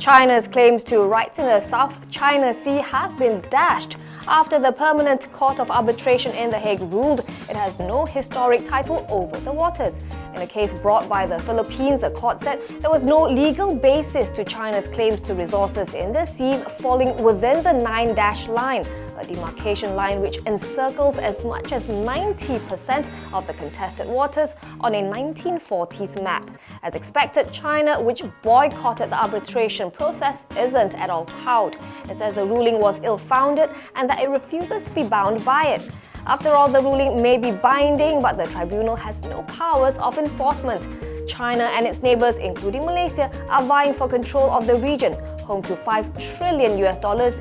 China's claims to rights in the South China Sea have been dashed after the Permanent Court of Arbitration in The Hague ruled it has no historic title over the waters. In a case brought by the Philippines, the court said there was no legal basis to China's claims to resources in the seas falling within the 9-dash line, a demarcation line which encircles as much as 90% of the contested waters on a 1940s map. As expected, China, which boycotted the arbitration process, isn't at all cowed. It says the ruling was ill-founded and that it refuses to be bound by it. After all, the ruling may be binding, but the tribunal has no powers of enforcement. China and its neighbors, including Malaysia, are vying for control of the region, home to $5 trillion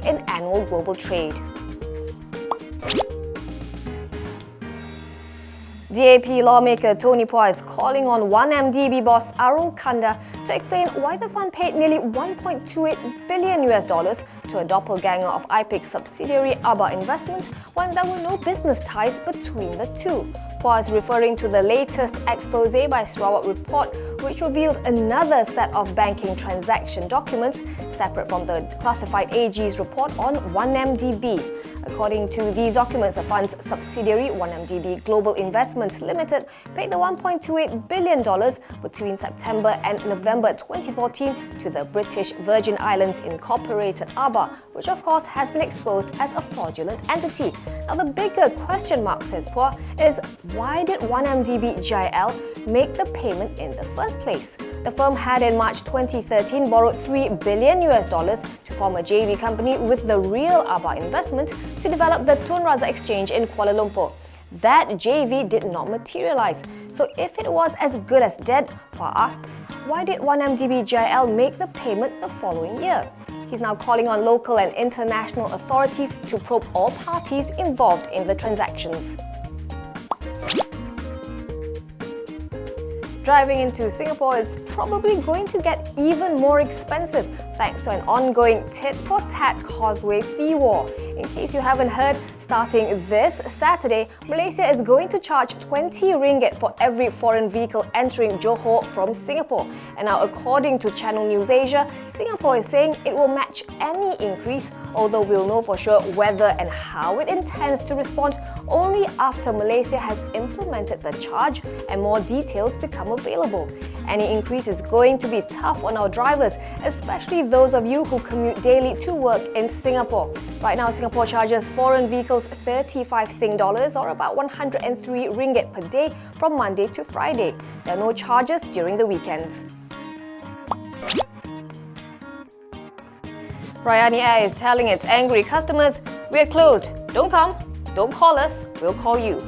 in annual global trade. DAP lawmaker Tony Phua is calling on 1MDB boss Arul Kanda to explain why the fund paid nearly $1.28 billion to a doppelganger of IPIC's subsidiary ABA Investment when there were no business ties between the two. Phua is referring to the latest exposé by Sarawak Report, which revealed another set of banking transaction documents separate from the classified AG's report on 1MDB. According to these documents, the fund's subsidiary, 1MDB Global Investments Limited, paid the $1.28 billion between September and November 2014 to the British Virgin Islands Incorporated ABA, which of course has been exposed as a fraudulent entity. Now the bigger question mark, says Phua, is why did 1MDB GIL make the payment in the first place? The firm had in March 2013 borrowed $3 billion to form a JV company with the real ABA Investment to develop the Tun Razak Exchange in Kuala Lumpur. That JV did not materialize. So if it was as good as dead, Phua asks, why did 1MDB GIL make the payment the following year? He's now calling on local and international authorities to probe all parties involved in the transactions. Driving into Singapore is probably going to get even more expensive thanks to an ongoing tit-for-tat causeway fee war. In case you haven't heard, starting this Saturday, Malaysia is going to charge 20 ringgit for every foreign vehicle entering Johor from Singapore. And now, according to Channel News Asia, Singapore is saying it will match any increase, although we'll know for sure whether and how it intends to respond only after Malaysia has implemented the charge and more details become available. Any increase is going to be tough on our drivers, especially those of you who commute daily to work in Singapore. Right now, Singapore charges foreign vehicles 35 Sing dollars or about 103 ringgit per day from Monday to Friday. There are no charges during the weekends. Rayani Air is telling its angry customers, "We're closed. Don't come. Don't call us. We'll call you."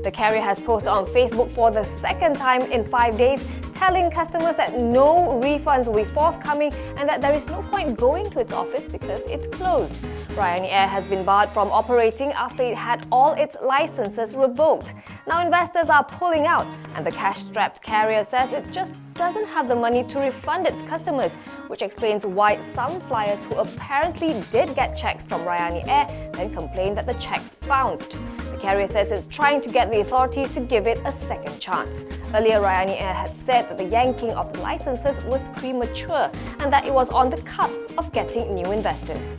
The carrier has posted on Facebook for the second time in 5 days, telling customers that no refunds will be forthcoming and that there is no point going to its office because it's closed. Rayani Air has been barred from operating after it had all its licenses revoked. Now investors are pulling out, and the cash-strapped carrier says it just doesn't have the money to refund its customers, which explains why some flyers who apparently did get checks from Rayani Air then complained that the checks bounced. The carrier says it's trying to get the authorities to give it a second chance. Earlier, Rayani Air had said that the yanking of the licenses was premature and that it was on the cusp of getting new investors.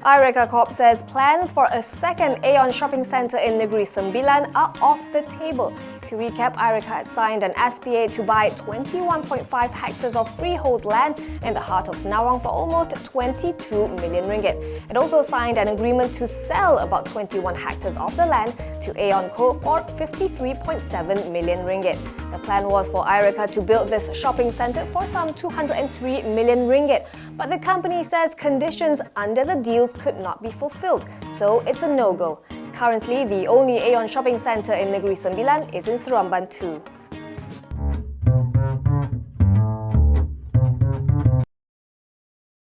Ireka Corp says plans for a second Aeon shopping centre in Negeri Sembilan are off the table. To recap, Ireka had signed an SPA to buy 21.5 hectares of freehold land in the heart of Senawang for almost 22 million ringgit. It also signed an agreement to sell about 21 hectares of the land to Aeon Co for 53.7 million ringgit. The plan was for Ireka to build this shopping centre for some 203 million ringgit, but the company says conditions under the deals could not be fulfilled, so it's a no-go. Currently, the only Aeon shopping centre in Negeri Sembilan is in Seremban too.